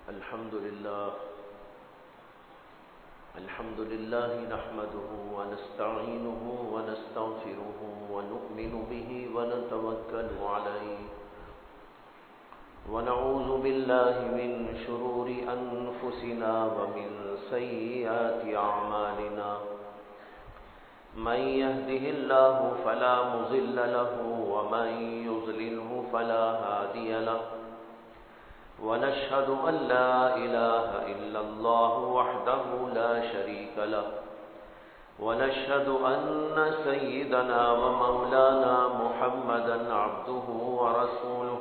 الحمد لله نحمده ونستعينه ونستغفره ونؤمن به ونتوكل عليه ونعوذ بالله من شرور أنفسنا ومن سيئات أعمالنا من يهده الله فلا مضل له ومن يضلله فلا هادي له ونشهد أن لا إله إلا الله وحده لا شريك له ونشهد أن سيدنا ومولانا محمدا عبده ورسوله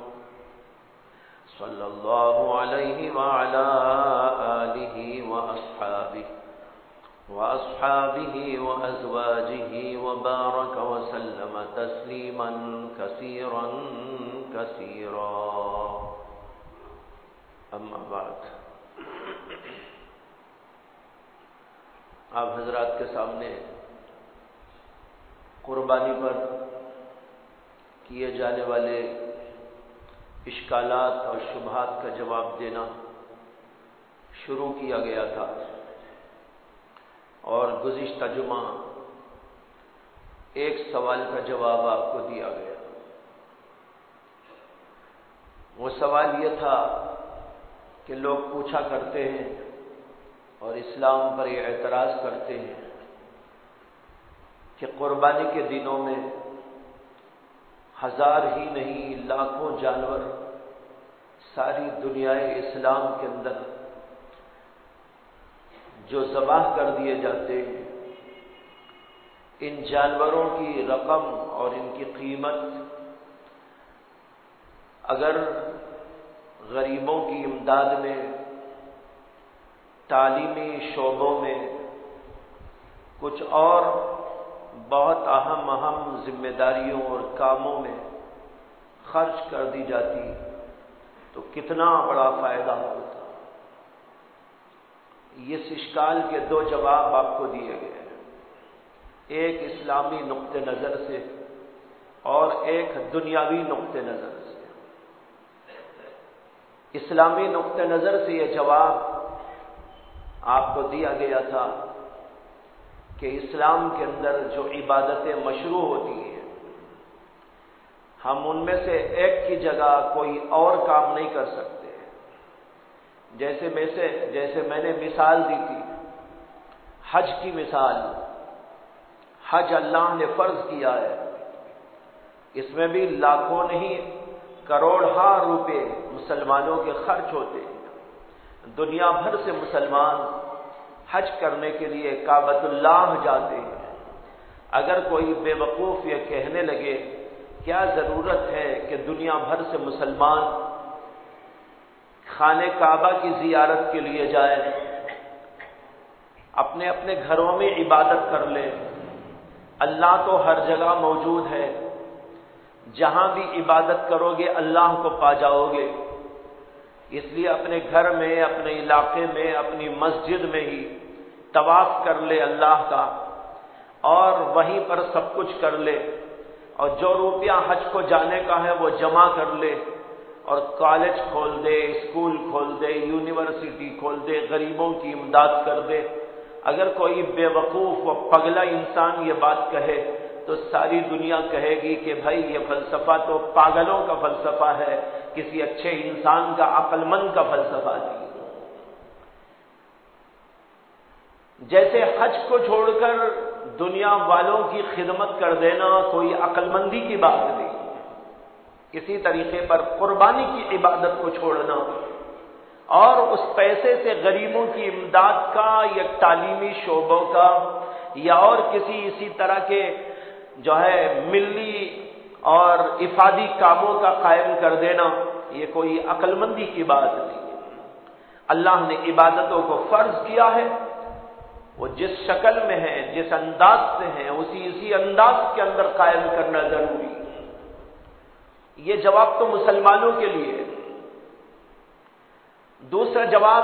صلى الله عليه وعلى آله وأصحابه وأزواجه وبارك وسلم تسليما كثيرا اما بعد، آپ حضرات کے سامنے قربانی پر کیے جانے والے اشکالات اور شبہات کا جواب دینا شروع کیا گیا تھا، اور گزشتہ جمعہ ایک سوال کا جواب آپ کو دیا گیا۔ وہ سوال یہ تھا کہ لوگ پوچھا کرتے ہیں اور اسلام پر یہ اعتراض کرتے ہیں کہ قربانی کے دنوں میں ہزار ہی نہیں لاکھوں جانور ساری دنیا اسلام کے اندر جو ذبح کر دیے جاتے ہیں، ان جانوروں کی رقم اور ان کی قیمت اگر غریبوں کی امداد میں، تعلیمی شعبوں میں، کچھ اور بہت اہم ذمہ داریوں اور کاموں میں خرچ کر دی جاتی تو کتنا بڑا فائدہ ہوتا۔ اس اشکال کے دو جواب آپ کو دیے گئے ہیں، ایک اسلامی نقطہ نظر سے اور ایک دنیاوی نقطہ نظر سے۔ اسلامی نقطہ نظر سے یہ جواب آپ کو دیا گیا تھا کہ اسلام کے اندر جو عبادتیں مشروع ہوتی ہیں، ہم ان میں سے ایک کی جگہ کوئی اور کام نہیں کر سکتے۔ جیسے میں نے مثال دی تھی حج کی مثال، حج اللہ نے فرض کیا ہے، اس میں بھی لاکھوں نہیں کروڑہا روپے مسلمانوں کے خرچ ہوتے ہیں۔ دنیا بھر سے مسلمان حج کرنے کے لیے کعبۃ اللہ جاتے ہیں۔ اگر کوئی بے وقوف یہ کہنے لگے کیا ضرورت ہے کہ دنیا بھر سے مسلمان خانہ کعبہ کی زیارت کے لیے جائیں، اپنے اپنے گھروں میں عبادت کر لیں، اللہ تو ہر جگہ موجود ہے، جہاں بھی عبادت کرو گے اللہ کو پا جاؤ گے، اس لیے اپنے گھر میں، اپنے علاقے میں، اپنی مسجد میں ہی طواف کر لے اللہ کا، اور وہیں پر سب کچھ کر لے، اور جو روپیہ حج کو جانے کا ہے وہ جمع کر لے، اور کالج کھول دے، اسکول کھول دے، یونیورسٹی کھول دے، غریبوں کی امداد کر دے۔ اگر کوئی بے وقوف و پگلا انسان یہ بات کہے تو ساری دنیا کہے گی کہ بھائی یہ فلسفہ تو پاگلوں کا فلسفہ ہے، کسی اچھے انسان کا، عقل مند کا فلسفہ نہیں۔ جیسے حج کو چھوڑ کر دنیا والوں کی خدمت کر دینا کوئی عقل مندی کی بات نہیں، اسی طریقے پر قربانی کی عبادت کو چھوڑنا اور اس پیسے سے غریبوں کی امداد کا یا تعلیمی شعبوں کا یا اور کسی اسی طرح کے جو ہے ملی اور افادی کاموں کا قائم کر دینا، یہ کوئی عقل مندی کی بات نہیں۔ اللہ نے عبادتوں کو فرض کیا ہے، وہ جس شکل میں ہے، جس انداز سے ہیں، اسی انداز کے اندر قائم کرنا ضروری ہے۔ یہ جواب تو مسلمانوں کے لیے ہے۔ دوسرا جواب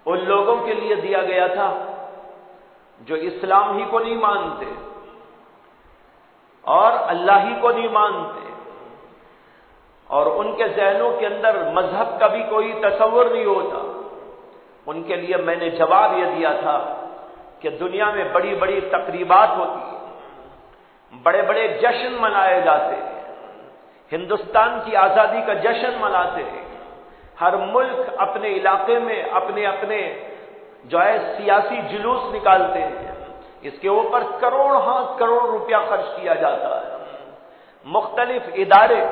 ان لوگوں کے لیے دیا گیا تھا جو اسلام ہی کو نہیں مانتے اور اللہ ہی کو نہیں مانتے اور ان کے ذہنوں کے اندر مذہب کا بھی کوئی تصور نہیں ہوتا، ان کے لیے میں نے جواب یہ دیا تھا کہ دنیا میں بڑی بڑی تقریبات ہوتی ہیں، بڑے بڑے جشن منائے جاتے ہیں، ہندوستان کی آزادی کا جشن مناتے ہیں، ہر ملک اپنے علاقے میں اپنے اپنے جو ہے سیاسی جلوس نکالتے ہیں، اس کے اوپر کروڑ روپیہ خرچ کیا جاتا ہے، مختلف ادارے،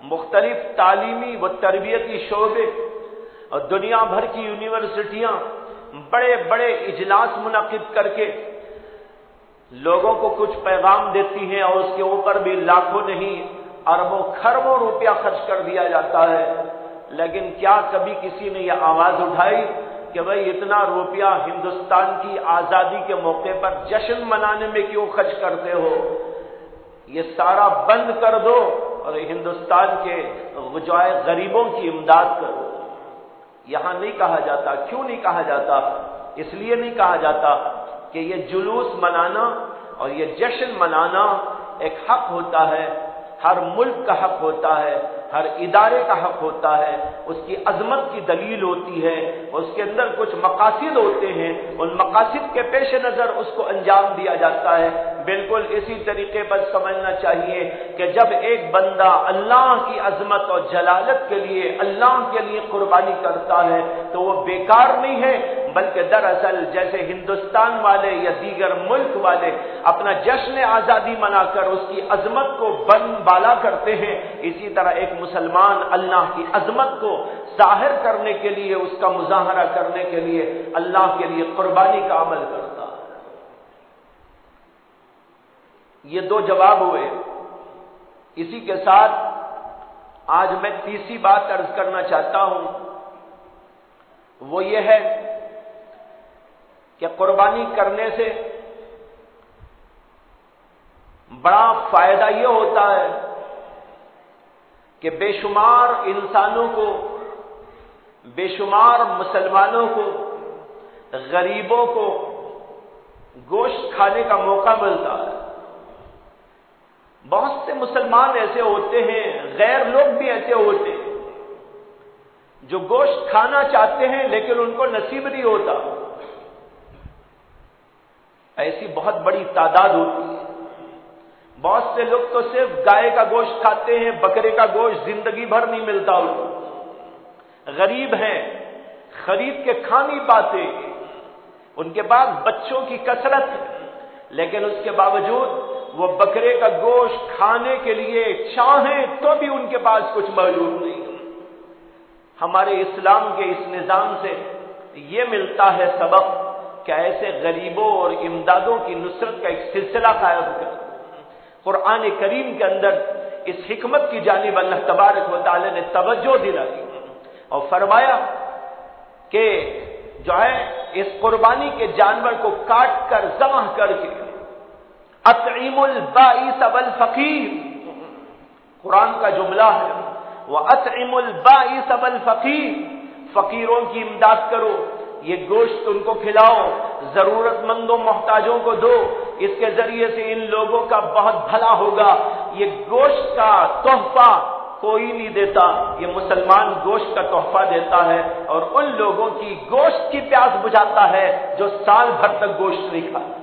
مختلف تعلیمی و تربیتی شعبے اور دنیا بھر کی یونیورسٹیاں بڑے بڑے اجلاس منعقد کر کے لوگوں کو کچھ پیغام دیتی ہیں، اور اس کے اوپر بھی لاکھوں نہیں اربوں خربوں روپیہ خرچ کر دیا جاتا ہے، لیکن کیا کبھی کسی نے یہ آواز اٹھائی کہ بھئی اتنا روپیہ ہندوستان کی آزادی کے موقع پر جشن منانے میں کیوں خرچ کرتے ہو؟ یہ سارا بند کر دو اور ہندوستان کے جو ہے غریبوں کی امداد کرو۔ یہاں نہیں کہا جاتا، کیوں نہیں کہا جاتا؟ اس لیے نہیں کہا جاتا کہ یہ جلوس منانا اور یہ جشن منانا ایک حق ہوتا ہے، ہر ملک کا حق ہوتا ہے، ہر ادارے کا حق ہوتا ہے، اس کی عظمت کی دلیل ہوتی ہے، اس کے اندر کچھ مقاصد ہوتے ہیں، ان مقاصد کے پیش نظر اس کو انجام دیا جاتا ہے۔ بالکل اسی طریقے پر سمجھنا چاہیے کہ جب ایک بندہ اللہ کی عظمت اور جلالت کے لیے اللہ کے لیے قربانی کرتا ہے تو وہ بیکار نہیں ہے، بلکہ دراصل جیسے ہندوستان والے یا دیگر ملک والے اپنا جشن آزادی منا کر اس کی عظمت کو بالا کرتے ہیں، اسی طرح ایک مسلمان اللہ کی عظمت کو ظاہر کرنے کے لیے، اس کا مظاہرہ کرنے کے لیے اللہ کے لیے قربانی کا عمل کرتا ہے۔ یہ دو جواب ہوئے۔ اسی کے ساتھ آج میں تیسری بات عرض کرنا چاہتا ہوں، وہ یہ ہے کہ قربانی کرنے سے بڑا فائدہ یہ ہوتا ہے کہ بے شمار انسانوں کو، بے شمار مسلمانوں کو، غریبوں کو گوشت کھانے کا موقع ملتا ہے۔ بہت سے مسلمان ایسے ہوتے ہیں، غیر لوگ بھی ایسے ہوتے ہیں جو گوشت کھانا چاہتے ہیں لیکن ان کو نصیب نہیں ہوتا، ایسی بہت بڑی تعداد ہوتی ہے۔ بہت سے لوگ تو صرف گائے کا گوشت کھاتے ہیں، بکرے کا گوشت زندگی بھر نہیں ملتا ان کو، غریب ہیں، خرید کے کھا نہیں پاتے، ان کے پاس بچوں کی کثرت ہے، لیکن اس کے باوجود وہ بکرے کا گوشت کھانے کے لیے چاہیں تو بھی ان کے پاس کچھ موجود نہیں۔ ہمارے اسلام کے اس نظام سے یہ ملتا ہے سبق کہ ایسے غریبوں اور امدادوں کی نصرت کا ایک سلسلہ قائم کر۔ قرآن کریم کے اندر اس حکمت کی جانب اللہ تبارک و تعالی نے توجہ دلائی اور فرمایا کہ جو ہے اس قربانی کے جانور کو کاٹ کر ذبح کر کے اطعم البائس والفقیر، قرآن کا جملہ ہے، وَأَطْعِمُ الْبَائِسَ وَالْفَقِيرَ، فقیروں کی امداد کرو، یہ گوشت ان کو کھلاؤ، ضرورت مندوں محتاجوں کو دو، اس کے ذریعے سے ان لوگوں کا بہت بھلا ہوگا۔ یہ گوشت کا تحفہ کوئی نہیں دیتا، یہ مسلمان گوشت کا تحفہ دیتا ہے اور ان لوگوں کی گوشت کی پیاس بجھاتا ہے جو سال بھر تک گوشت نہیں کھاتے۔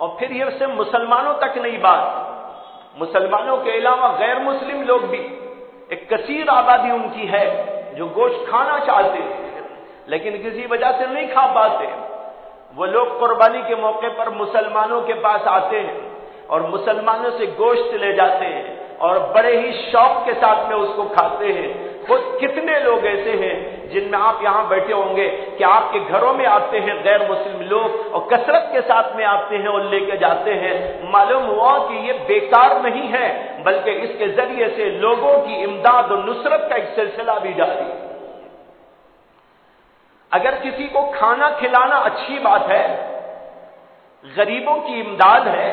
اور پھر یہ صرف مسلمانوں تک نہیں بات، مسلمانوں کے علاوہ غیر مسلم لوگ بھی، ایک کثیر آبادی ان کی ہے جو گوشت کھانا چاہتے ہیں لیکن کسی وجہ سے نہیں کھا پاتے۔ وہ لوگ قربانی کے موقع پر مسلمانوں کے پاس آتے ہیں اور مسلمانوں سے گوشت لے جاتے ہیں اور بڑے ہی شوق کے ساتھ میں اس کو کھاتے ہیں۔ خود کتنے لوگ ایسے ہیں جن میں آپ یہاں بیٹھے ہوں گے کہ آپ کے گھروں میں آتے ہیں غیر مسلم لوگ اور کثرت کے ساتھ میں آتے ہیں اور لے کے جاتے ہیں، معلوم ہوا کہ یہ بیکار نہیں ہے بلکہ اس کے ذریعے سے لوگوں کی امداد و نصرت کا ایک سلسلہ بھی جاری ہے۔ اگر کسی کو کھانا کھلانا اچھی بات ہے، غریبوں کی امداد ہے،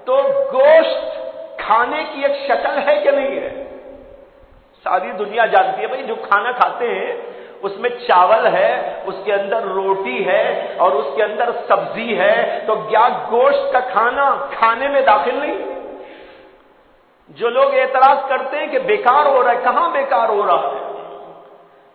تو گوشت کھانے کی ایک شکل ہے کہ نہیں ہے؟ ساری دنیا جانتی ہے بھائی جو کھانا کھاتے ہیں اس میں چاول ہے، اس کے اندر روٹی ہے اور اس کے اندر سبزی ہے، تو کیا گوشت کا کھانا کھانے میں داخل نہیں؟ جو لوگ اعتراض کرتے ہیں کہ بیکار ہو رہا ہے، کہاں بیکار ہو رہا ہے؟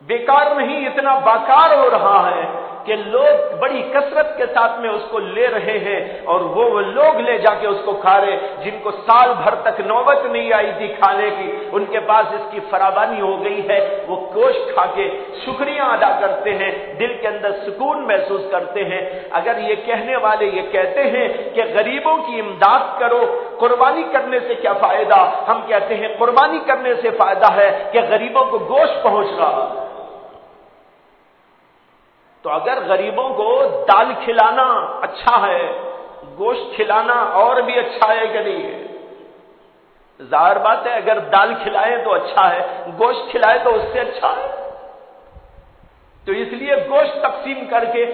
بیکار نہیں، اتنا باکار ہو رہا ہے کہ لوگ بڑی کثرت کے ساتھ میں اس کو لے رہے ہیں، اور وہ لوگ لے جا کے اس کو کھا رہے جن کو سال بھر تک نوبت نہیں آئی تھی کھانے کی، ان کے پاس اس کی فراوانی ہو گئی ہے، وہ گوشت کھا کے شکریہ ادا کرتے ہیں، دل کے اندر سکون محسوس کرتے ہیں۔ اگر یہ کہنے والے یہ کہتے ہیں کہ غریبوں کی امداد کرو، قربانی کرنے سے کیا فائدہ؟ ہم کہتے ہیں قربانی کرنے سے فائدہ ہے کہ غریبوں کو گوشت پہنچ رہا ہے۔ تو اگر غریبوں کو دال کھلانا اچھا ہے، گوشت کھلانا اور بھی اچھا ہے کہ نہیں ہے؟ ظاہر بات ہے، اگر دال کھلائیں تو اچھا ہے، گوشت کھلائے تو اس سے اچھا ہے۔ تو اس لیے گوشت تقسیم کر کے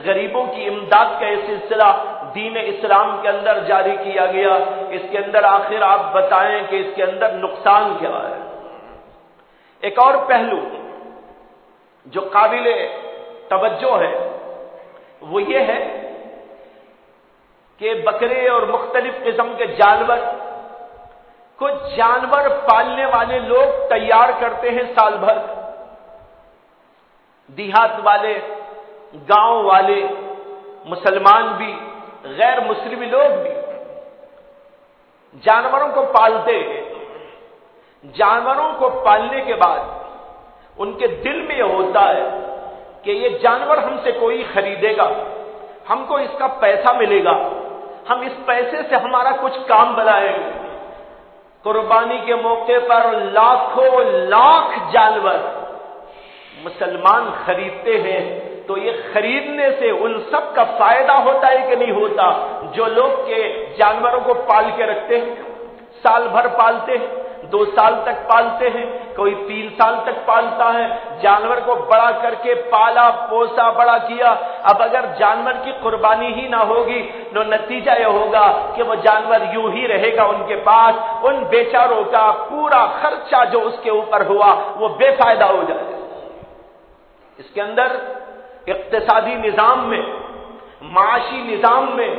غریبوں کی امداد کا یہ سلسلہ دین اسلام کے اندر جاری کیا گیا۔ اس کے اندر آخر آپ بتائیں کہ اس کے اندر نقصان کیا ہے؟ ایک اور پہلو جو قابل توجہ ہے وہ یہ ہے کہ بکرے اور مختلف قسم کے جانور کو جانور پالنے والے لوگ تیار کرتے ہیں سال بھر، دیہات والے، گاؤں والے، مسلمان بھی، غیر مسلم لوگ بھی جانوروں کو پالتے ہیں۔ جانوروں کو پالنے کے بعد ان کے دل میں یہ ہوتا ہے کہ یہ جانور ہم سے کوئی خریدے گا، ہم کو اس کا پیسہ ملے گا، ہم اس پیسے سے ہمارا کچھ کام بنائیں گے۔ قربانی کے موقع پر لاکھوں لاکھ جانور مسلمان خریدتے ہیں، تو یہ خریدنے سے ان سب کا فائدہ ہوتا ہے کہ نہیں ہوتا؟ جو لوگ کے جانوروں کو پال کے رکھتے ہیں، سال بھر پالتے ہیں، 2 سال تک پالتے ہیں، کوئی 3 سال تک پالتا ہے، جانور کو بڑا کر کے پالا پوسا بڑا کیا۔ اب اگر جانور کی قربانی ہی نہ ہوگی تو نتیجہ یہ ہوگا کہ وہ جانور یوں ہی رہے گا ان کے پاس، ان بیچاروں کا پورا خرچہ جو اس کے اوپر ہوا وہ بے فائدہ ہو جائے گا۔ اس کے اندر اقتصادی نظام میں، معاشی نظام میں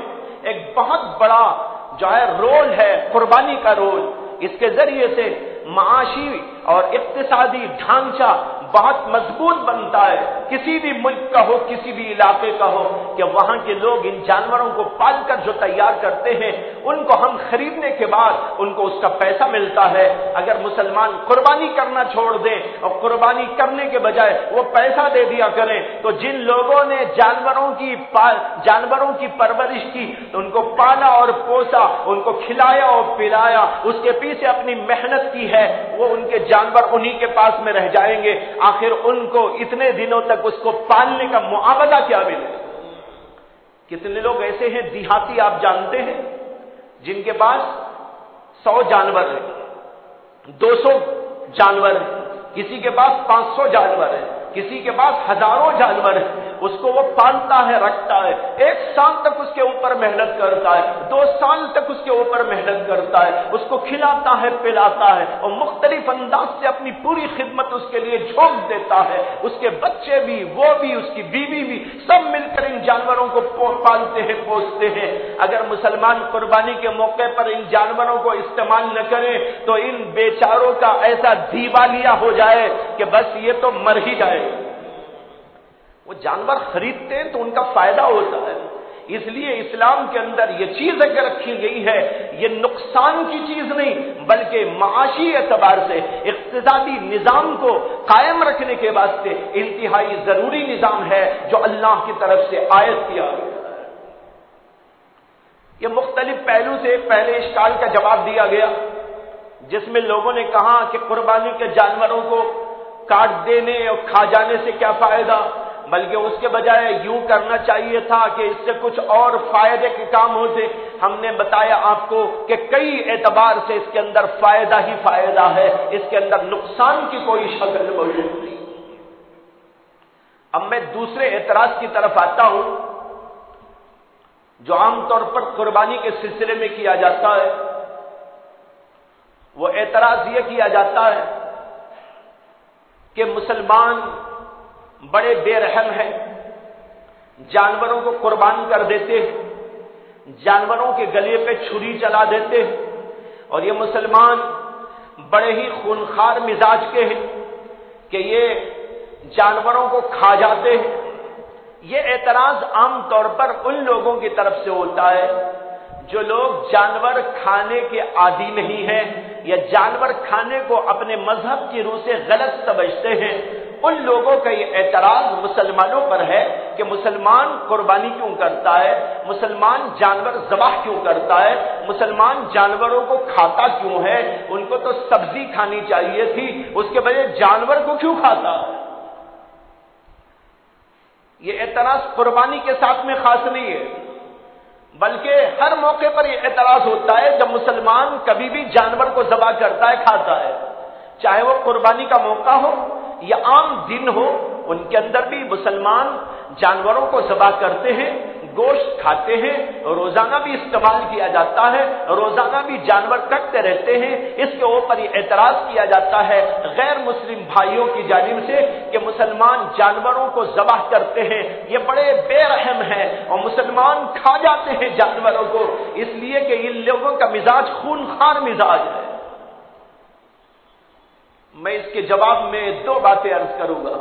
ایک بہت بڑا جو ہے رول ہے قربانی کا رول۔ اس کے ذریعے سے معاشی اور اقتصادی ڈھانچہ بہت مضبوط بنتا ہے، کسی بھی ملک کا ہو، کسی بھی علاقے کا ہو، کہ وہاں کے لوگ ان جانوروں کو پال کر جو تیار کرتے ہیں ان کو ہم خریدنے کے بعد ان کو اس کا پیسہ ملتا ہے۔ اگر مسلمان قربانی کرنا چھوڑ دیں اور قربانی کرنے کے بجائے وہ پیسہ دے دیا کریں تو جن لوگوں نے جانوروں کی پرورش کی، ان کو پالا اور پوسا، ان کو کھلایا اور پلایا، اس کے پیچھے اپنی محنت کی ہے، وہ ان کے جانور انہی کے پاس میں رہ جائیں گے۔ آخر ان کو اتنے دنوں تک اس کو پالنے کا معاوضہ کیا ملے؟ کتنے لوگ ایسے ہیں دیہاتی آپ جانتے ہیں جن کے پاس 100 جانور ہیں، 200 جانور ہیں، کسی کے پاس 500 جانور ہیں، کسی کے پاس ہزاروں جانور ہیں، اس کو وہ پالتا ہے، رکھتا ہے، 1 سال تک اس کے اوپر محنت کرتا ہے، 2 سال تک اس کے اوپر محنت کرتا ہے، اس کو کھلاتا ہے، پلاتا ہے، اور مختلف انداز سے اپنی پوری خدمت اس کے لیے جھونک دیتا ہے۔ اس کے بچے بھی، وہ بھی، اس کی بیوی بھی، سب مل کر ان جانوروں کو پالتے ہیں، پوستے ہیں۔ اگر مسلمان قربانی کے موقع پر ان جانوروں کو استعمال نہ کریں تو ان بیچاروں کا ایسا دیوالیہ ہو جائے کہ بس یہ تو مر ہی جائے۔ وہ جانور خریدتے ہیں تو ان کا فائدہ ہوتا ہے، اس لیے اسلام کے اندر یہ چیز اگر رکھی گئی ہے، یہ نقصان کی چیز نہیں بلکہ معاشی اعتبار سے اقتصادی نظام کو قائم رکھنے کے واسطے انتہائی ضروری نظام ہے جو اللہ کی طرف سے عائد کیا گیا ہے۔ یہ مختلف پہلو سے پہلے اشکال کا جواب دیا گیا جس میں لوگوں نے کہا کہ قربانی کے جانوروں کو کاٹ دینے اور کھا جانے سے کیا فائدہ، بلکہ اس کے بجائے یوں کرنا چاہیے تھا کہ اس سے کچھ اور فائدے کے کام ہوتے۔ ہم نے بتایا آپ کو کہ کئی اعتبار سے اس کے اندر فائدہ ہی فائدہ ہے، اس کے اندر نقصان کی کوئی شکل موجود نہیں۔ اب میں دوسرے اعتراض کی طرف آتا ہوں جو عام طور پر قربانی کے سلسلے میں کیا جاتا ہے۔ وہ اعتراض یہ کیا جاتا ہے کہ مسلمان بڑے بے رحم ہیں، جانوروں کو قربان کر دیتے ہیں، جانوروں کے گلے پہ چھری چلا دیتے ہیں، اور یہ مسلمان بڑے ہی خونخوار مزاج کے ہیں کہ یہ جانوروں کو کھا جاتے ہیں۔ یہ اعتراض عام طور پر ان لوگوں کی طرف سے ہوتا ہے جو لوگ جانور کھانے کے عادی نہیں ہیں یا جانور کھانے کو اپنے مذہب کی روح سے غلط سمجھتے ہیں۔ ان لوگوں کا یہ اعتراض مسلمانوں پر ہے کہ مسلمان قربانی کیوں کرتا ہے، مسلمان جانور ذبح کیوں کرتا ہے، مسلمان جانوروں کو کھاتا کیوں ہے، ان کو تو سبزی کھانی چاہیے تھی، اس کے بجائے جانور کو کیوں کھاتا ہے۔ یہ اعتراض قربانی کے ساتھ میں خاص نہیں ہے، بلکہ ہر موقع پر یہ اعتراض ہوتا ہے جب مسلمان کبھی بھی جانور کو ذبح کرتا ہے، کھاتا ہے، چاہے وہ قربانی کا موقع ہو یا عام دن ہو، ان کے اندر بھی مسلمان جانوروں کو ذبح کرتے ہیں، گوشت کھاتے ہیں، روزانہ بھی استعمال کیا جاتا ہے، روزانہ بھی جانور کٹتے رہتے ہیں۔ اس کے اوپر یہ اعتراض کیا جاتا ہے غیر مسلم بھائیوں کی جانب سے کہ مسلمان جانوروں کو ذبح کرتے ہیں، یہ بڑے بے رحم ہیں اور مسلمان کھا جاتے ہیں جانوروں کو، اس لیے کہ ان لوگوں کا مزاج خونخوار مزاج ہے۔ میں اس کے جواب میں دو باتیں عرض کروں گا۔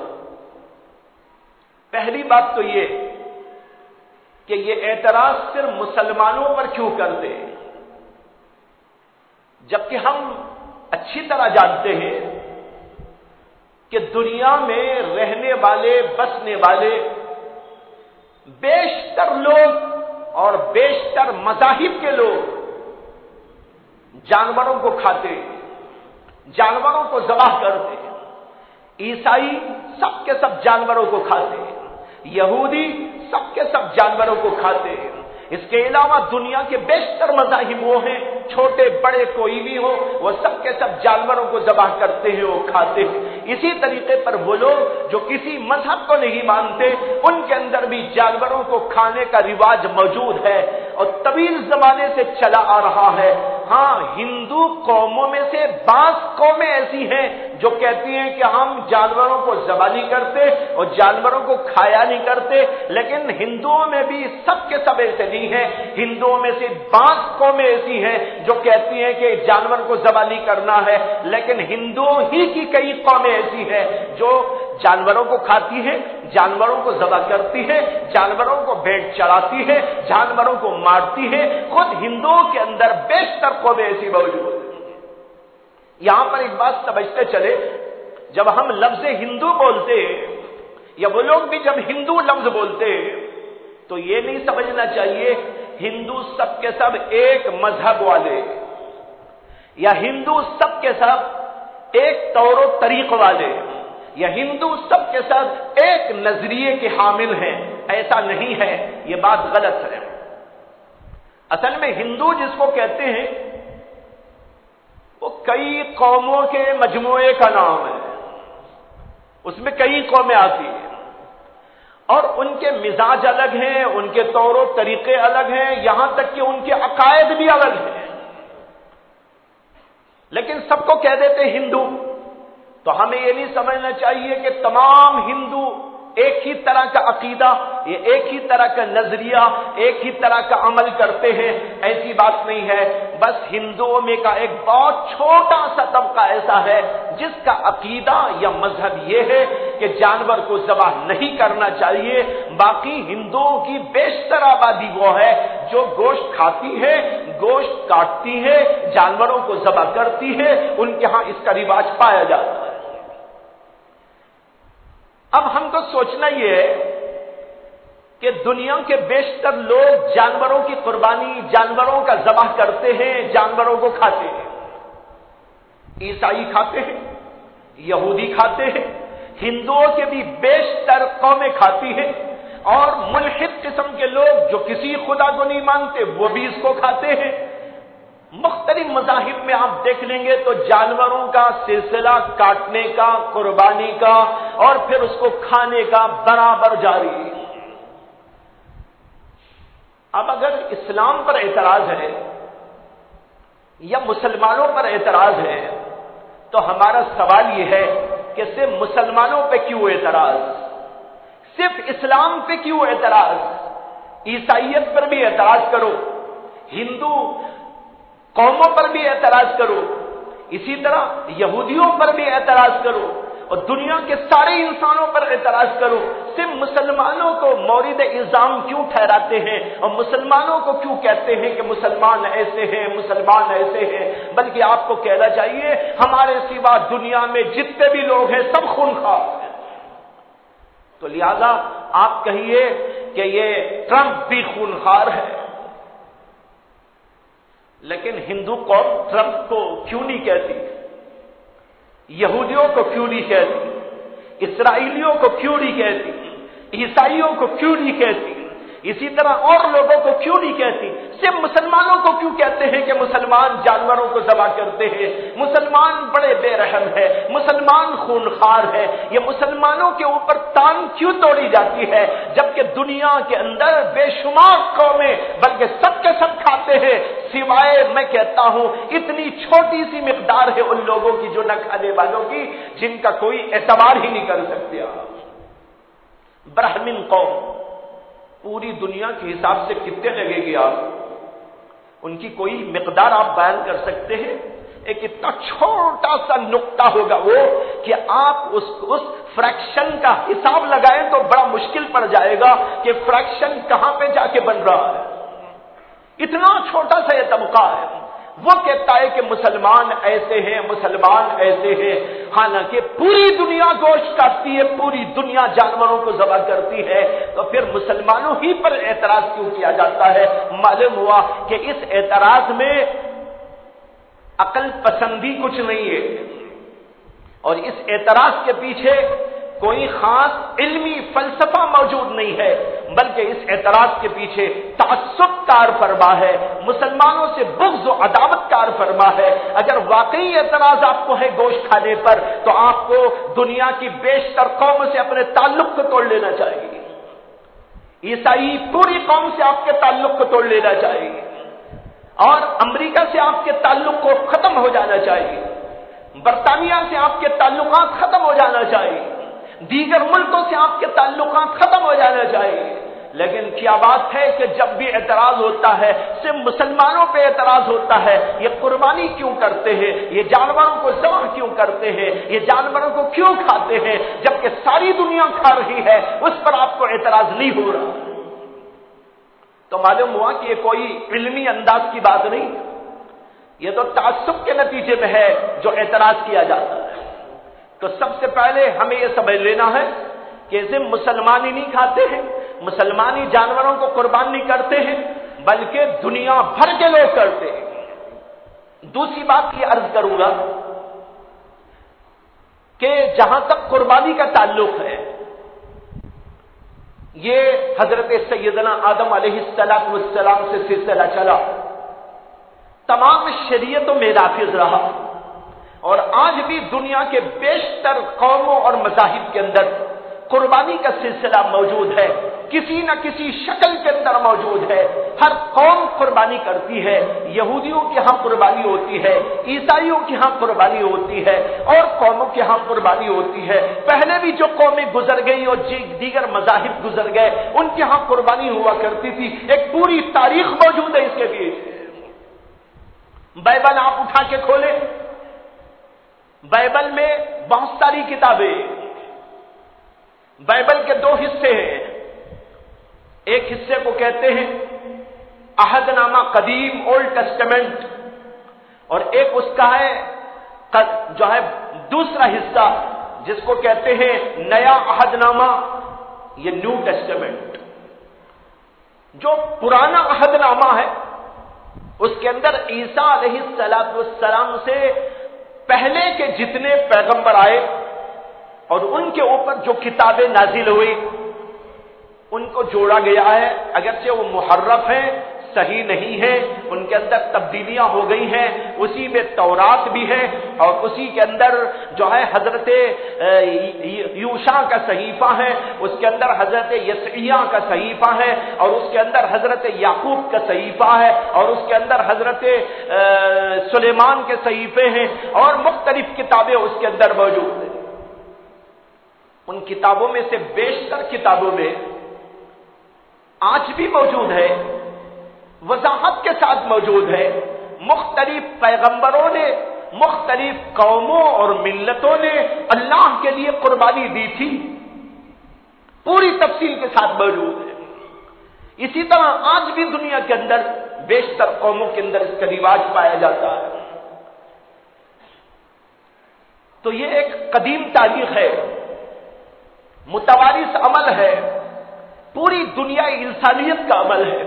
پہلی بات تو یہ کہ یہ اعتراض صرف مسلمانوں پر کیوں کرتے ہیں، جبکہ ہم اچھی طرح جانتے ہیں کہ دنیا میں رہنے والے بسنے والے بیشتر لوگ اور بیشتر مذاہب کے لوگ جانوروں کو کھاتے ہیں، جانوروں کو ذبح کرتے ہیں۔ عیسائی سب کے سب جانوروں کو کھاتے ہیں، یہودی سب کے سب جانوروں کو کھاتے ہیں۔ اس کے علاوہ دنیا کے بیشتر مذاہب وہ ہیں، چھوٹے بڑے کوئی بھی ہو، وہ سب کے سب جانوروں کو ذبح کرتے ہیں، وہ کھاتے ہیں۔ اسی طریقے پر وہ لوگ جو کسی مذہب کو نہیں مانتے، ان کے اندر بھی جانوروں کو کھانے کا رواج موجود ہے اور طویل زمانے سے چلا آ رہا ہے۔ ہاں، ہندو قوموں میں سے بعض قومیں ایسی ہیں جو کہتی ہیں کہ ہم جانوروں کو ذبح نہیں کرتے اور جانوروں کو کھایا نہیں کرتے، لیکن ہندوؤں میں بھی سب کے سب ایسے نہیں ہیں۔ ہندوؤں میں سے بعض قومیں ایسی ہیں جو کہتی ہیں کہ جانور کو ذبح نہیں کرنا ہے، لیکن ہندوؤں ہی کی کئی قومیں ایسی ہیں جو جانوروں کو کھاتی ہیں، جانوروں کو ذبح کرتی ہے، جانوروں کو بھیٹ چڑھاتی ہے، جانوروں کو مارتی ہے۔ خود ہندوؤں کے اندر بیشتر قومیں ایسی موجود ہیں۔ یہاں پر ایک بات سمجھتے چلے، جب ہم لفظ ہندو بولتے ہیں یا وہ لوگ بھی جب ہندو لفظ بولتے ہیں تو یہ نہیں سمجھنا چاہیے ہندو سب کے سب ایک مذہب والے یا ہندو سب کے سب ایک طور و طریق والے یا ہندو سب کے سب ایک نظریے کے حامل ہیں، ایسا نہیں ہے، یہ بات غلط ہے۔ اصل میں ہندو جس کو کہتے ہیں وہ کئی قوموں کے مجموعے کا نام ہے، اس میں کئی قومیں آتی ہیں اور ان کے مزاج الگ ہیں، ان کے طور و طریقے الگ ہیں، یہاں تک کہ ان کے عقائد بھی الگ ہیں، لیکن سب کو کہہ دیتے ہندو۔ تو ہمیں یہ نہیں سمجھنا چاہیے کہ تمام ہندو ایک ہی طرح کا عقیدہ، یہ ایک ہی طرح کا نظریہ، ایک ہی طرح کا عمل کرتے ہیں، ایسی بات نہیں ہے۔ بس ہندوؤں میں کا ایک بہت چھوٹا سا طبقہ ایسا ہے جس کا عقیدہ یا مذہب یہ ہے کہ جانور کو ذبح نہیں کرنا چاہیے۔ باقی ہندوؤں کی بیشتر آبادی وہ ہے جو گوشت کھاتی ہے، گوشت کاٹتی ہے، جانوروں کو ذبح کرتی ہے، ان کے ہاں اس کا رواج پایا جاتا ہے۔ اب ہم کو سوچنا یہ ہے کہ دنیا کے بیشتر لوگ جانوروں کی قربانی، جانوروں کا ذبح کرتے ہیں، جانوروں کو کھاتے ہیں۔ عیسائی کھاتے ہیں، یہودی کھاتے ہیں، ہندوؤں کے بھی بیشتر قومیں کھاتی ہیں، اور ملحد قسم کے لوگ جو کسی خدا کو نہیں مانتے وہ بھی اس کو کھاتے ہیں۔ مختلف مذاہب میں آپ دیکھ لیں گے تو جانوروں کا سلسلہ کاٹنے کا، قربانی کا اور پھر اس کو کھانے کا برابر جاری ہے۔ اب اگر اسلام پر اعتراض ہے یا مسلمانوں پر اعتراض ہے تو ہمارا سوال یہ ہے کہ صرف مسلمانوں پہ کیوں اعتراض، صرف اسلام پہ کیوں اعتراض؟ عیسائیت پر بھی اعتراض کرو، ہندو قوموں پر بھی اعتراض کرو، اسی طرح یہودیوں پر بھی اعتراض کرو اور دنیا کے سارے انسانوں پر اعتراض کرو، صرف مسلمانوں کو مورد الزام کیوں ٹھہراتے ہیں اور مسلمانوں کو کیوں کہتے ہیں کہ مسلمان ایسے ہیں، مسلمان ایسے ہیں، بلکہ آپ کو کہنا چاہیے ہمارے سوا دنیا میں جتنے بھی لوگ ہیں سب خونخوار ہیں۔ تو لہذا آپ کہیے کہ یہ ٹرمپ بھی خونخوار ہے، لیکن ہندو قوم ٹرمپ کو کیوں نہیں کہتی، یہودیوں کو کیوں نہیں کہتی، اسرائیلیوں کو کیوں نہیں کہتی، عیسائیوں کو کیوں نہیں کہتی، اسی طرح اور لوگوں کو کیوں نہیں کہتی؟ صرف مسلمانوں کو کیوں کہتے ہیں کہ مسلمان جانوروں کو ذبح کرتے ہیں، مسلمان بڑے بے رحم ہے، مسلمان خونخوار ہے؟ یہ مسلمانوں کے اوپر تان کیوں توڑی جاتی ہے، جبکہ دنیا کے اندر بے شمار قومیں بلکہ سب کے سب کھاتے ہیں، سوائے میں کہتا ہوں اتنی چھوٹی سی مقدار ہے ان لوگوں کی جو نہ کھانے والوں کی، جن کا کوئی اعتبار ہی نہیں کر سکتے۔ برہمن قوم پوری دنیا کے حساب سے کتنے لگے گی آپ؟ ان کی کوئی مقدار آپ بیان کر سکتے ہیں؟ ایک اتنا چھوٹا سا نقطہ ہوگا وہ کہ آپ اس فریکشن کا حساب لگائیں تو بڑا مشکل پڑ جائے گا کہ فریکشن کہاں پہ جا کے بن رہا ہے۔ اتنا چھوٹا سا یہ طبقہ ہے، وہ کہتا ہے کہ مسلمان ایسے ہیں، مسلمان ایسے ہیں، حالانکہ پوری دنیا گوشت کھاتی ہے، پوری دنیا جانوروں کو ذبح کرتی ہے، تو پھر مسلمانوں ہی پر اعتراض کیوں کیا جاتا ہے؟ معلوم ہوا کہ اس اعتراض میں عقل پسندی کچھ نہیں ہے، اور اس اعتراض کے پیچھے کوئی خاص علمی فلسفہ موجود نہیں ہے، بلکہ اس اعتراض کے پیچھے تعصب کار فرما ہے، مسلمانوں سے بغض و عداوت کار فرما ہے۔ اگر واقعی اعتراض آپ کو ہے گوشت کھانے پر، تو آپ کو دنیا کی بیشتر قوم سے اپنے تعلق کو توڑ لینا چاہیے، عیسائی پوری قوم سے آپ کے تعلق کو توڑ لینا چاہیے، اور امریکہ سے آپ کے تعلق کو ختم ہو جانا چاہیے، برطانیہ سے آپ کے تعلقات ختم ہو جانا چاہیے، دیگر ملکوں سے آپ کے تعلقات ختم ہو جانا چاہیے۔ لیکن کیا بات ہے کہ جب بھی اعتراض ہوتا ہے صرف مسلمانوں پہ اعتراض ہوتا ہے، یہ قربانی کیوں کرتے ہیں، یہ جانوروں کو ذبح کیوں کرتے ہیں، یہ جانوروں کو کیوں کھاتے ہیں، جبکہ ساری دنیا کھا رہی ہے، اس پر آپ کو اعتراض نہیں ہو رہا۔ تو معلوم ہوا کہ یہ کوئی علمی انداز کی بات نہیں، یہ تو تعصب کے نتیجے میں ہے جو اعتراض کیا جاتا ہے۔ تو سب سے پہلے ہمیں یہ سمجھ لینا ہے کہ صرف مسلمان ہی نہیں کھاتے ہیں، مسلمان ہی جانوروں کو قربان نہیں کرتے ہیں، بلکہ دنیا بھر کے لوگ کرتے ہیں۔ دوسری بات یہ عرض کروں گا کہ جہاں تک قربانی کا تعلق ہے، یہ حضرت سیدنا آدم علیہ السلام سے سلسلہ چلا، تمام شریعتوں میں نافذ رہا، اور آج بھی دنیا کے بیشتر قوموں اور مذاہب کے اندر قربانی کا سلسلہ موجود ہے، کسی نہ کسی شکل کے اندر موجود ہے۔ ہر قوم قربانی کرتی ہے، یہودیوں کے ہاں قربانی ہوتی ہے، عیسائیوں کے ہاں قربانی ہوتی ہے، اور قوموں کے ہاں قربانی ہوتی ہے۔ پہلے بھی جو قومیں گزر گئی اور دیگر مذاہب گزر گئے، ان کے ہاں قربانی ہوا کرتی تھی۔ ایک پوری تاریخ موجود ہے اس کے پیچھے۔ بائبل آپ اٹھا کے کھولیں، بائبل میں بہت ساری کتابیں، بائبل کے دو حصے ہیں، ایک حصے کو کہتے ہیں عہد نامہ قدیم، اولڈ ٹیسٹمنٹ، اور ایک اس کا ہے جو ہے دوسرا حصہ جس کو کہتے ہیں نیا عہد نامہ، یہ نیو ٹیسٹمنٹ۔ جو پرانا عہد نامہ ہے اس کے اندر عیسیٰ علیہ السلام سے پہلے کے جتنے پیغمبر آئے اور ان کے اوپر جو کتابیں نازل ہوئی ان کو جوڑا گیا ہے، اگرچہ وہ محرف ہیں، صحیح نہیں ہے، ان کے اندر تبدیلیاں ہو گئی ہیں۔ اسی میں تورات بھی ہے، اور اسی کے اندر جو ہے حضرت یوشع کا صحیفہ ہے، اس کے اندر حضرت یسعیاہ کا صحیفہ ہے، اور اس کے اندر حضرت یعقوب کا صحیفہ ہے، اور اس کے اندر حضرت سلیمان کے صحیفے ہیں، اور مختلف کتابیں اس کے اندر موجود ہیں۔ ان کتابوں میں سے بیشتر کتابوں میں آج بھی موجود ہے، وضاحت کے ساتھ موجود ہے، مختلف پیغمبروں نے مختلف قوموں اور ملتوں نے اللہ کے لیے قربانی دی تھی، پوری تفصیل کے ساتھ موجود ہے۔ اسی طرح آج بھی دنیا کے اندر بیشتر قوموں کے اندر اس کا رواج پایا جاتا ہے۔ تو یہ ایک قدیم تاریخ ہے، متوارث عمل ہے، پوری دنیا انسانیت کا عمل ہے،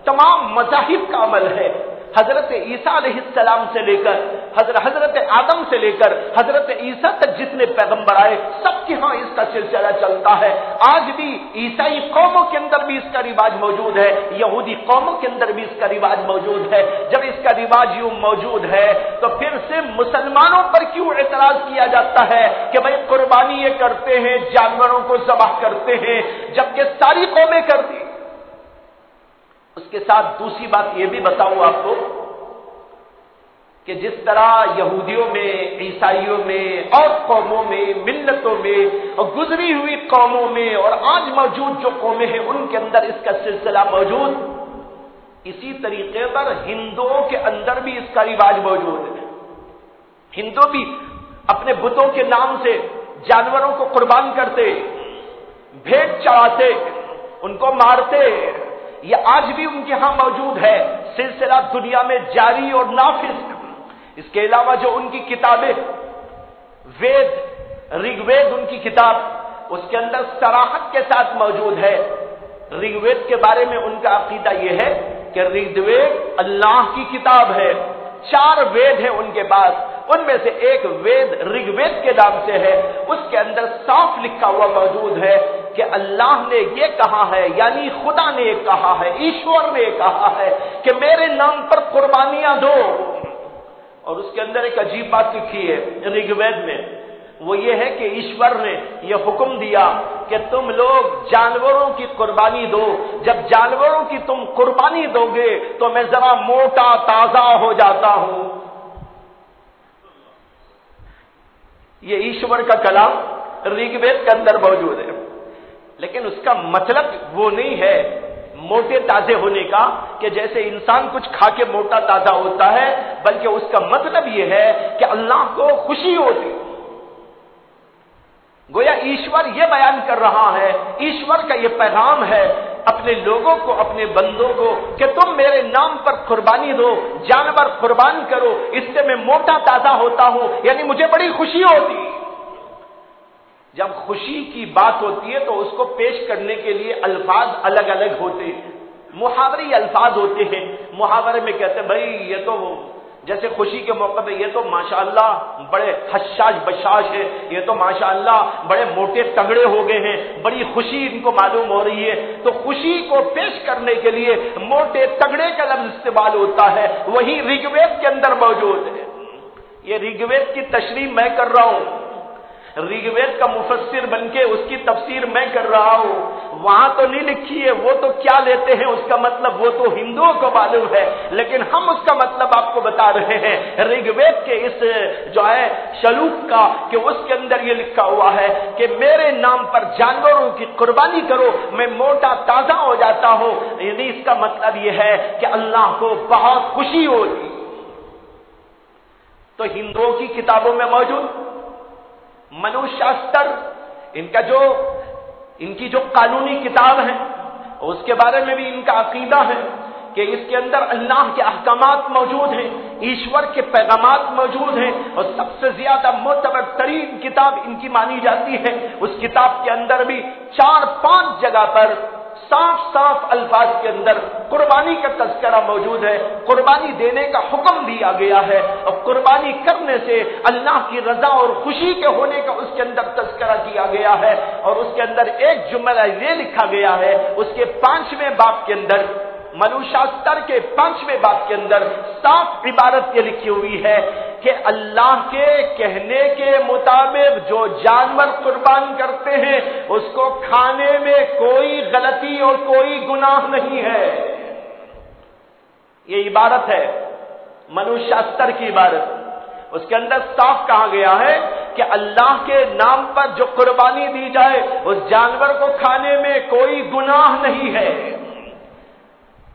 تمام مذاہب کا عمل ہے۔ حضرت عیسیٰ علیہ السلام سے لے کر حضرت آدم سے لے کر حضرت عیسیٰ تک جتنے پیغمبر آئے سب کے ہاں اس کا سلسلہ چلتا ہے۔ آج بھی عیسائی قوموں کے اندر بھی اس کا رواج موجود ہے، یہودی قوموں کے اندر بھی اس کا رواج موجود ہے۔ جب اس کا رواج یوں موجود ہے تو پھر سے مسلمانوں پر کیوں اعتراض کیا جاتا ہے کہ بھئی قربانی یہ کرتے ہیں، جانوروں کو ذبح کرتے ہیں، جبکہ ساری قومیں کرتی۔ اس کے ساتھ دوسری بات یہ بھی بتاؤں آپ کو کہ جس طرح یہودیوں میں، عیسائیوں میں اور قوموں میں، ملتوں میں اور گزری ہوئی قوموں میں اور آج موجود جو قومیں ہیں ان کے اندر اس کا سلسلہ موجود، اسی طریقے پر ہندوؤں کے اندر بھی اس کا رواج موجود ہے۔ ہندو بھی اپنے بتوں کے نام سے جانوروں کو قربان کرتے، بھیڑ چڑھاتے، ان کو مارتے، یہ آج بھی ان کے ہاں موجود ہے، سلسلہ دنیا میں جاری اور نافذ۔ اس کے علاوہ جو ان کی کتابیں وید، رگ وید ان کی کتاب، اس کے اندر صراحت کے ساتھ موجود ہے۔ رگ وید کے بارے میں ان کا عقیدہ یہ ہے کہ رگ وید اللہ کی کتاب ہے، 4 وید ہیں ان کے پاس، ان میں سے ایک وید رگ وید کے نام سے ہے، اس کے اندر صاف لکھا ہوا موجود ہے کہ اللہ نے یہ کہا ہے، یعنی خدا نے یہ کہا ہے، ایشور نے یہ کہا ہے کہ میرے نام پر قربانیاں دو۔ اور اس کے اندر ایک عجیب بات لکھی ہے رگ وید میں، وہ یہ ہے کہ ایشور نے یہ حکم دیا کہ تم لوگ جانوروں کی قربانی دو، جب جانوروں کی تم قربانی دو گے تو میں ذرا موٹا تازہ ہو جاتا ہوں۔ یہ ایشور کا کلام رگ وید کے اندر موجود ہے، لیکن اس کا مطلب وہ نہیں ہے موٹے تازے ہونے کا کہ جیسے انسان کچھ کھا کے موٹا تازہ ہوتا ہے، بلکہ اس کا مطلب یہ ہے کہ اللہ کو خوشی ہوتی۔ گویا ایشور یہ بیان کر رہا ہے، ایشور کا یہ پیغام ہے اپنے لوگوں کو، اپنے بندوں کو کہ تم میرے نام پر قربانی دو، جانور قربان کرو، اس سے میں موٹا تازہ ہوتا ہوں، یعنی مجھے بڑی خوشی ہوتی۔ جب خوشی کی بات ہوتی ہے تو اس کو پیش کرنے کے لیے الفاظ الگ الگ ہوتے ہیں، محاورے الفاظ ہوتے ہیں۔ محاورے میں کہتے ہیں بھائی یہ تو جیسے خوشی کے موقع پہ یہ تو ماشاءاللہ بڑے حشاش بشاش ہے، یہ تو ماشاءاللہ بڑے موٹے تگڑے ہو گئے ہیں، بڑی خوشی ان کو معلوم ہو رہی ہے، تو خوشی کو پیش کرنے کے لیے موٹے تگڑے کا لفظ استعمال ہوتا ہے، وہی رگ وید کے اندر موجود ہے۔ یہ رگ وید کی تشریح میں کر رہا ہوں، رگ وید کا مفسر بن کے اس کی تفسیر میں کر رہا ہوں، وہاں تو نہیں لکھی ہے، وہ تو کیا لیتے ہیں اس کا مطلب وہ تو ہندوؤں کو معلوم ہے، لیکن ہم اس کا مطلب آپ کو بتا رہے ہیں رگ وید کے اس جو ہے شلوک کا، کہ اس کے اندر یہ لکھا ہوا ہے کہ میرے نام پر جانوروں کی قربانی کرو، میں موٹا تازہ ہو جاتا ہوں، یعنی اس کا مطلب یہ ہے کہ اللہ کو بہت خوشی ہوتی۔ تو ہندوؤں کی کتابوں میں موجود منو شاستر، ان کی جو قانونی کتاب ہے اس کے بارے میں بھی ان کا عقیدہ ہے کہ اس کے اندر اللہ کے احکامات موجود ہیں، ایشور کے پیغامات موجود ہیں، اور سب سے زیادہ معتبر ترین کتاب ان کی مانی جاتی ہے۔ اس کتاب کے اندر بھی 4-5 جگہ پر صاف صاف الفاظ کے اندر قربانی کا تذکرہ موجود ہے، قربانی دینے کا حکم دیا گیا ہے، اور قربانی کرنے سے اللہ کی رضا اور خوشی کے ہونے کا اس کے اندر تذکرہ کیا گیا ہے۔ اور اس کے اندر ایک جملہ یہ لکھا گیا ہے، اس کے 5ویں باب کے اندر، منوشاستر کے 5ویں باب کے اندر صاف عبارت یہ لکھی ہوئی ہے کہ اللہ کے کہنے کے مطابق جو جانور قربان کرتے ہیں اس کو کھانے میں کوئی غلطی اور کوئی گناہ نہیں ہے۔ یہ عبارت ہے منوشاستر کی عبارت، اس کے اندر صاف کہا گیا ہے کہ اللہ کے نام پر جو قربانی دی جائے اس جانور کو کھانے میں کوئی گناہ نہیں ہے۔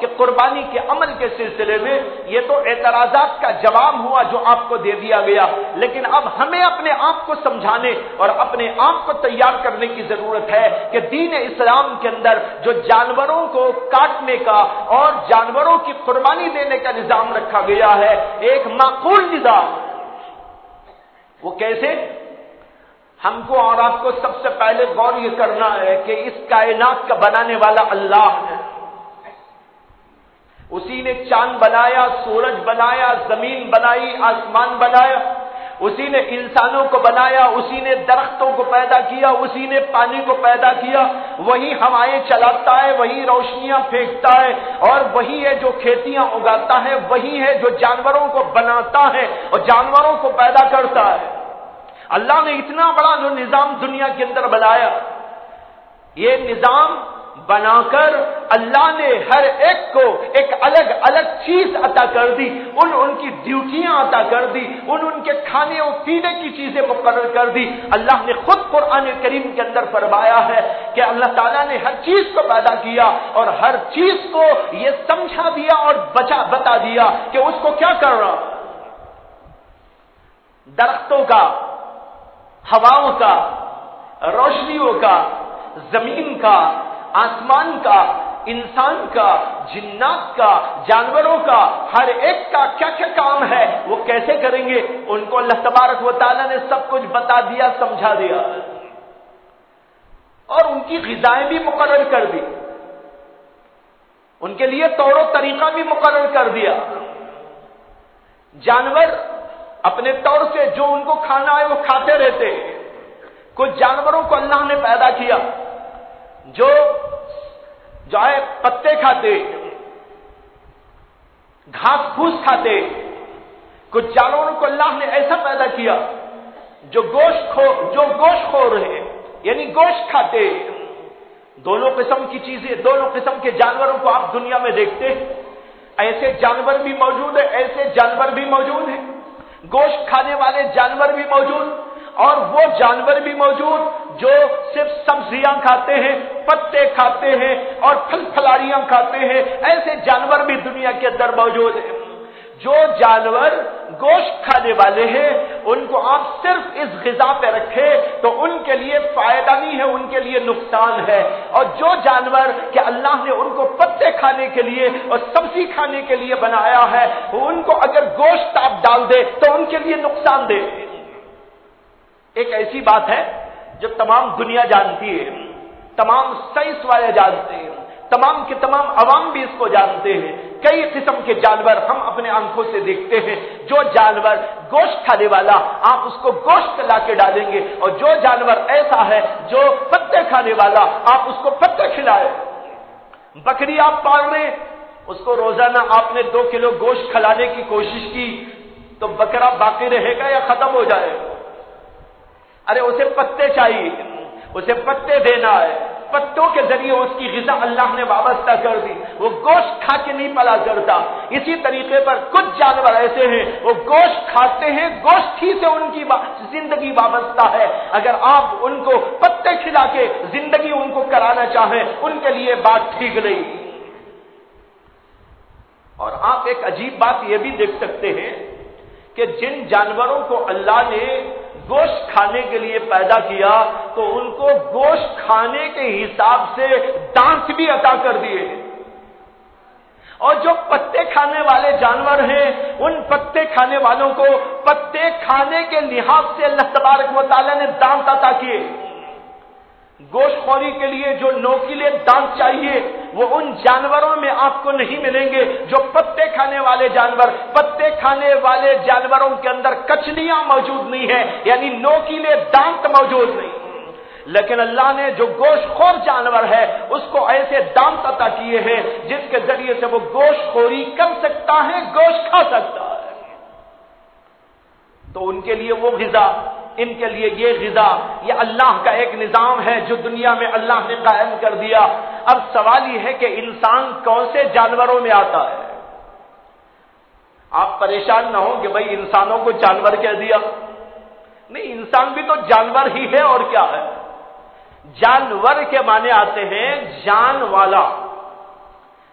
کہ قربانی کے عمل کے سلسلے میں یہ تو اعتراضات کا جواب ہوا جو آپ کو دے دیا گیا، لیکن اب ہمیں اپنے آپ کو سمجھانے اور اپنے آپ کو تیار کرنے کی ضرورت ہے کہ دین اسلام کے اندر جو جانوروں کو کاٹنے کا اور جانوروں کی قربانی دینے کا نظام رکھا گیا ہے ایک معقول نظام۔ وہ کیسے؟ ہم کو اور آپ کو سب سے پہلے غور یہ کرنا ہے کہ اس کائنات کا بنانے والا اللہ ہے۔ اسی نے چاند بنایا، سورج بنایا، زمین بنائی، آسمان بنایا، اسی نے انسانوں کو بنایا، اسی نے درختوں کو پیدا کیا، اسی نے پانی کو پیدا کیا، وہی ہوائیں چلاتا ہے، وہی روشنیاں پھینکتا ہے، اور وہی ہے جو کھیتیاں اگاتا ہے، وہی ہے جو جانوروں کو بناتا ہے اور جانوروں کو پیدا کرتا ہے۔ اللہ نے اتنا بڑا جو نظام دنیا کے اندر بنایا، یہ نظام بنا کر اللہ نے ہر ایک کو ایک الگ الگ چیز عطا کر دی، ان کی ڈیوٹیاں عطا کر دی، ان کے کھانے اور پینے کی چیزیں مقرر کر دی۔ اللہ نے خود قرآن کریم کے اندر فرمایا ہے کہ اللہ تعالیٰ نے ہر چیز کو پیدا کیا اور ہر چیز کو یہ سمجھا دیا اور بتا دیا کہ اس کو کیا کرنا۔ درختوں کا، ہواؤں کا، روشنیوں کا، زمین کا، آسمان کا، انسان کا، جنات کا، جانوروں کا، ہر ایک کا کیا کیا کام ہے، وہ کیسے کریں گے، ان کو اللہ تبارک و تعالیٰ نے سب کچھ بتا دیا، سمجھا دیا، اور ان کی غذائیں بھی مقرر کر دی، ان کے لیے طور و طریقہ بھی مقرر کر دیا۔ جانور اپنے طور سے جو ان کو کھانا ہے وہ کھاتے رہتے ہیں۔ کچھ جانوروں کو اللہ نے پیدا کیا جو ہے پتے کھاتے، گھاس پھوس کھاتے۔ کچھ جانوروں کو اللہ نے ایسا پیدا کیا جو گوشت خور ہے، یعنی گوشت کھاتے۔ دونوں قسم کی چیزیں، دونوں قسم کے جانوروں کو آپ دنیا میں دیکھتے ہیں، ایسے جانور بھی موجود ہیں، ایسے جانور بھی موجود ہیں، گوشت کھانے والے جانور بھی موجود اور وہ جانور بھی موجود جو صرف سبزیاں کھاتے ہیں، پتے کھاتے ہیں اور پھل پھلاریاں کھاتے ہیں، ایسے جانور بھی دنیا کے اندر موجود ہیں۔ جو جانور گوشت کھانے والے ہیں ان کو آپ صرف اس غذا پہ رکھے تو ان کے لیے فائدہ نہیں ہے، ان کے لیے نقصان ہے، اور جو جانور کہ اللہ نے ان کو پتے کھانے کے لیے اور سبزی کھانے کے لیے بنایا ہے، ان کو اگر گوشت آپ ڈال دے تو ان کے لیے نقصان دہ۔ ایک ایسی بات ہے جو تمام دنیا جانتی ہے، تمام سائنس والے جانتے ہیں، تمام کے تمام عوام بھی اس کو جانتے ہیں۔ کئی قسم کے جانور ہم اپنے آنکھوں سے دیکھتے ہیں۔ جو جانور گوشت کھانے والا آپ اس کو گوشت لا کے ڈالیں گے، اور جو جانور ایسا ہے جو پتے کھانے والا آپ اس کو پتے کھلائے۔ بکری آپ پال رہے، اس کو روزانہ آپ نے 2 کلو گوشت کھلانے کی کوشش کی تو بکرا باقی رہے گا یا ختم ہو جائے گا؟ ارے اسے پتے چاہیے، اسے پتے دینا ہے، پتوں کے ذریعے اس کی غذا اللہ نے وابستہ کر دی، وہ گوشت کھا کے نہیں پلا کرتا۔ اسی طریقے پر کچھ جانور ایسے ہیں وہ گوشت کھاتے ہیں، گوشت ہی سے ان کی زندگی وابستہ ہے۔ اگر آپ ان کو پتے کھلا کے زندگی ان کو کرانا چاہیں ان کے لیے بات ٹھیک نہیں۔ اور آپ ایک عجیب بات یہ بھی دیکھ سکتے ہیں کہ جن جانوروں کو اللہ نے گوشت کھانے کے لیے پیدا کیا تو ان کو گوشت کھانے کے حساب سے دانت بھی عطا کر دیے، اور جو پتے کھانے والے جانور ہیں ان پتے کھانے والوں کو پتے کھانے کے لحاظ سے اللہ تبارک و تعالی نے دانت عطا کیے۔ گوشت خوری کے لیے جو نوکیلے دانت چاہیے وہ ان جانوروں میں آپ کو نہیں ملیں گے جو پتے کھانے والے جانور۔ پتے کھانے والے جانوروں کے اندر کچلیاں موجود نہیں ہے، یعنی نوکیلے دانت موجود نہیں، لیکن اللہ نے جو گوشت خور جانور ہے اس کو ایسے دانت عطا کیے ہیں جس کے ذریعے سے وہ گوشت خوری کر سکتا ہے، گوشت کھا سکتا ہے۔ تو ان کے لیے وہ غذا، ان کے لیے یہ غذا، یہ اللہ کا ایک نظام ہے جو دنیا میں اللہ نے قائم کر دیا۔ اب سوال یہ ہے کہ انسان کون سے جانوروں میں آتا ہے؟ آپ پریشان نہ ہوں کہ بھائی انسانوں کو جانور کہہ دیا، نہیں، انسان بھی تو جانور ہی ہے، اور کیا ہے؟ جانور کے معنی آتے ہیں جان والا،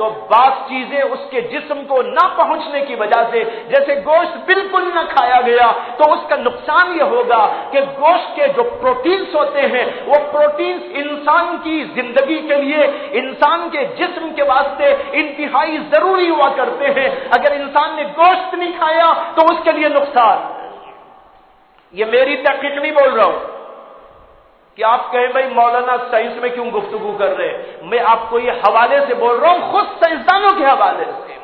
تو بعض چیزیں اس کے جسم کو نہ پہنچنے کی وجہ سے، جیسے گوشت بالکل نہ کھایا گیا تو اس کا نقصان یہ ہوگا کہ گوشت کے جو پروٹینز ہوتے ہیں وہ پروٹینز انسان کی زندگی کے لیے، انسان کے جسم کے واسطے انتہائی ضروری ہوا کرتے ہیں۔ اگر انسان نے گوشت نہیں کھایا تو اس کے لیے نقصان۔ یہ میری تحقیق نہیں بول رہا ہوں کہ آپ کہیں بھائی مولانا سائنس میں کیوں گفتگو کر رہے ہیں، میں آپ کو یہ حوالے سے بول رہا ہوں، خود سائنسدانوں کے حوالے سے۔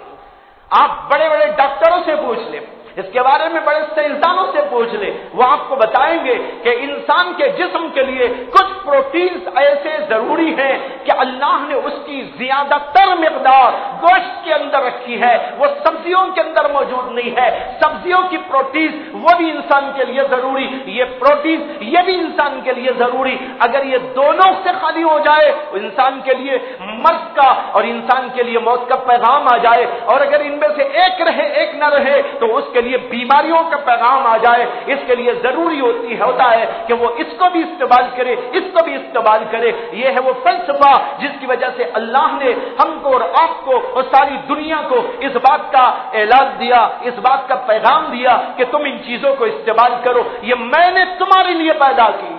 آپ بڑے بڑے ڈاکٹروں سے پوچھ لیں، اس کے بارے میں بڑے سائنسدانوں سے پوچھ لیں، وہ آپ کو بتائیں گے کہ انسان کے جسم کے لیے کچھ پروٹینز ایسے ضروری ہیں کہ اللہ نے اس کی زیادہ تر مقدار گوشت کے اندر رکھی ہے، وہ سبزیوں کے اندر موجود نہیں ہے۔ سبزیوں کی پروٹینز وہ بھی انسان کے لیے ضروری، یہ پروٹین یہ بھی انسان کے لیے ضروری۔ اگر یہ دونوں سے خالی ہو جائے انسان کے لیے مرض کا اور انسان کے لیے موت کا پیغام آ جائے، اور اگر ان میں سے ایک رہے ایک نہ رہے تو اس کے لیے بیماریوں کا پیغام آ جائے۔ اس کے لیے ضروری ہوتا ہے کہ وہ اس کو بھی استعمال کرے، اس کو بھی استعمال کرے۔ یہ ہے وہ فلسفہ جس کی وجہ سے اللہ نے ہم کو اور آپ کو اور ساری دنیا کو اس بات کا اعلان دیا، اس بات کا پیغام دیا کہ تم ان چیزوں کو استعمال کرو، یہ میں نے تمہارے لیے پیدا کی۔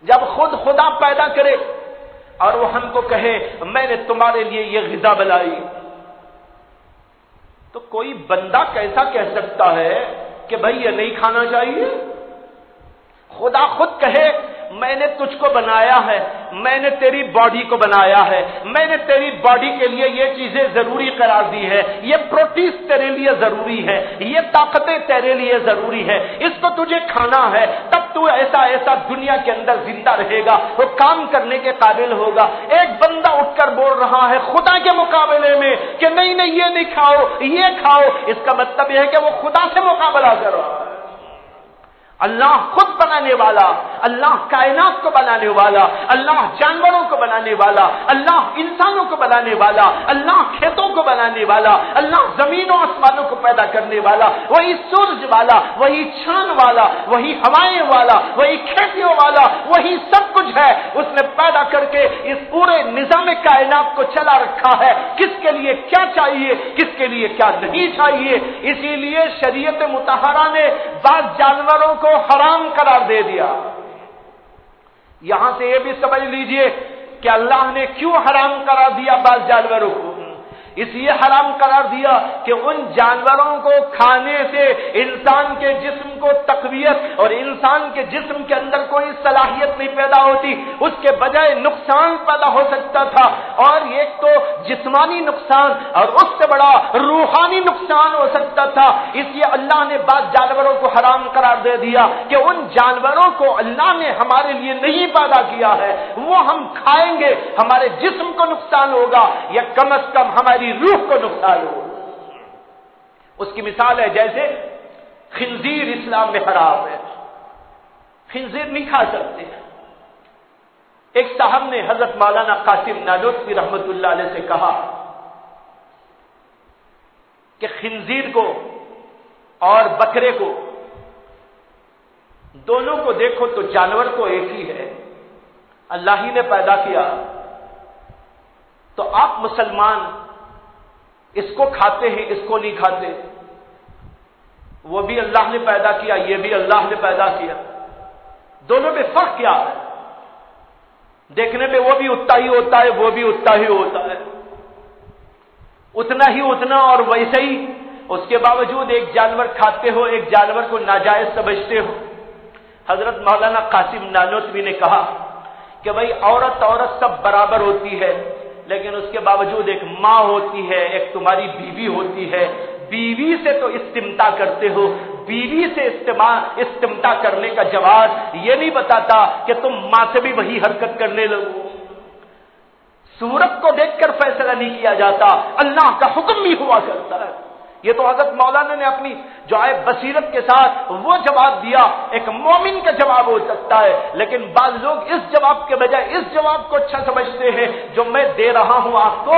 جب خود خدا پیدا کرے اور وہ ہم کو کہے میں نے تمہارے لیے یہ غذا بنائی، تو کوئی بندہ کیسا کہہ سکتا ہے کہ بھائی یہ نہیں کھانا چاہیے؟ خدا خود کہے میں نے تجھ کو بنایا ہے، میں نے تیری باڈی کو بنایا ہے، میں نے تیری باڈی کے لیے یہ چیزیں ضروری قرار دی ہے، یہ پروٹینز تیرے لیے ضروری ہے، یہ طاقتیں تیرے لیے ضروری ہے، اس کو تجھے کھانا ہے، تب تو ایسا دنیا کے اندر زندہ رہے گا، وہ کام کرنے کے قابل ہوگا۔ ایک بندہ اٹھ کر بول رہا ہے خدا کے مقابلے میں کہ نہیں یہ نہیں کھاؤ یہ کھاؤ، اس کا مطلب یہ ہے کہ وہ خدا سے مقابلہ کر رہا ہے۔ اللہ خود بنانے والا، اللہ کائنات کو بنانے والا، اللہ جانوروں کو بنانے والا، اللہ انسانوں کو بنانے والا، اللہ کھیتوں کو بنانے والا، اللہ زمین و آسمانوں کو پیدا کرنے والا، وہی سورج والا، وہی چھان والا، وہی ہوائیں والا، وہی کھیتیوں والا، وہی سب کچھ ہے۔ اس نے پیدا کر کے اس پورے نظام کائنات کو چلا رکھا ہے، کس کے لیے کیا چاہیے، کس کے لیے کیا نہیں چاہیے۔ اسی لیے شریعت مطہرہ نے بعض جانوروں کو حرام قرار دے دیا۔ یہاں سے یہ بھی سمجھ لیجئے کہ اللہ نے کیوں حرام قرار دیا بعض جانوروں کو۔ اس لیے حرام قرار دیا کہ ان جانوروں کو کھانے سے انسان کے جسم کو تقویت اور انسان کے جسم کے اندر کوئی صلاحیت نہیں پیدا ہوتی، اس کے بجائے نقصان پیدا ہو سکتا تھا، اور ایک تو جسمانی نقصان اور اس سے بڑا روحانی نقصان ہو سکتا تھا۔ اس لیے اللہ نے بعض جانوروں کو حرام قرار دے دیا کہ ان جانوروں کو اللہ نے ہمارے لیے نہیں پیدا کیا ہے، وہ ہم کھائیں گے ہمارے جسم کو نقصان ہوگا یا کم از کم ہماری روح کو نقصان ہو۔ اس کی مثال ہے جیسے خنزیر اسلام میں حرام ہے، خنزیر نہیں کھا سکتے۔ ایک صاحب نے حضرت مولانا قاسم نانوتوی رحمت اللہ علیہ سے کہا کہ خنزیر کو اور بکرے کو دونوں کو دیکھو تو جانور کو ایک ہی ہے، اللہ ہی نے پیدا کیا، تو آپ مسلمان اس کو کھاتے ہیں اس کو نہیں کھاتے، وہ بھی اللہ نے پیدا کیا یہ بھی اللہ نے پیدا کیا، دونوں میں فرق کیا ہے؟ دیکھنے میں وہ بھی اتنا ہی ہوتا ہے وہ بھی اتنا ہی ہوتا ہے، اتنا ہی اتنا اور ویسے ہی، اس کے باوجود ایک جانور کھاتے ہو ایک جانور کو ناجائز سمجھتے ہو۔ حضرت مولانا قاسم نانوتوی نے کہا کہ بھائی عورت سب برابر ہوتی ہے، لیکن اس کے باوجود ایک ماں ہوتی ہے، ایک تمہاری بیوی ہوتی ہے، بیوی سے تو استمتاع کرتے ہو، بیوی سے استمتاع کرنے کا جواز یہ نہیں بتاتا کہ تم ماں سے بھی وہی حرکت کرنے لگو۔ صورت کو دیکھ کر فیصلہ نہیں کیا جاتا، اللہ کا حکم بھی ہوا کرتا ہے۔ یہ تو حضرت مولانا نے اپنی جو ہے بصیرت کے ساتھ وہ جواب دیا، ایک مومن کا جواب ہو سکتا ہے، لیکن بعض لوگ اس جواب کے بجائے اس جواب کو اچھا سمجھتے ہیں جو میں دے رہا ہوں آپ کو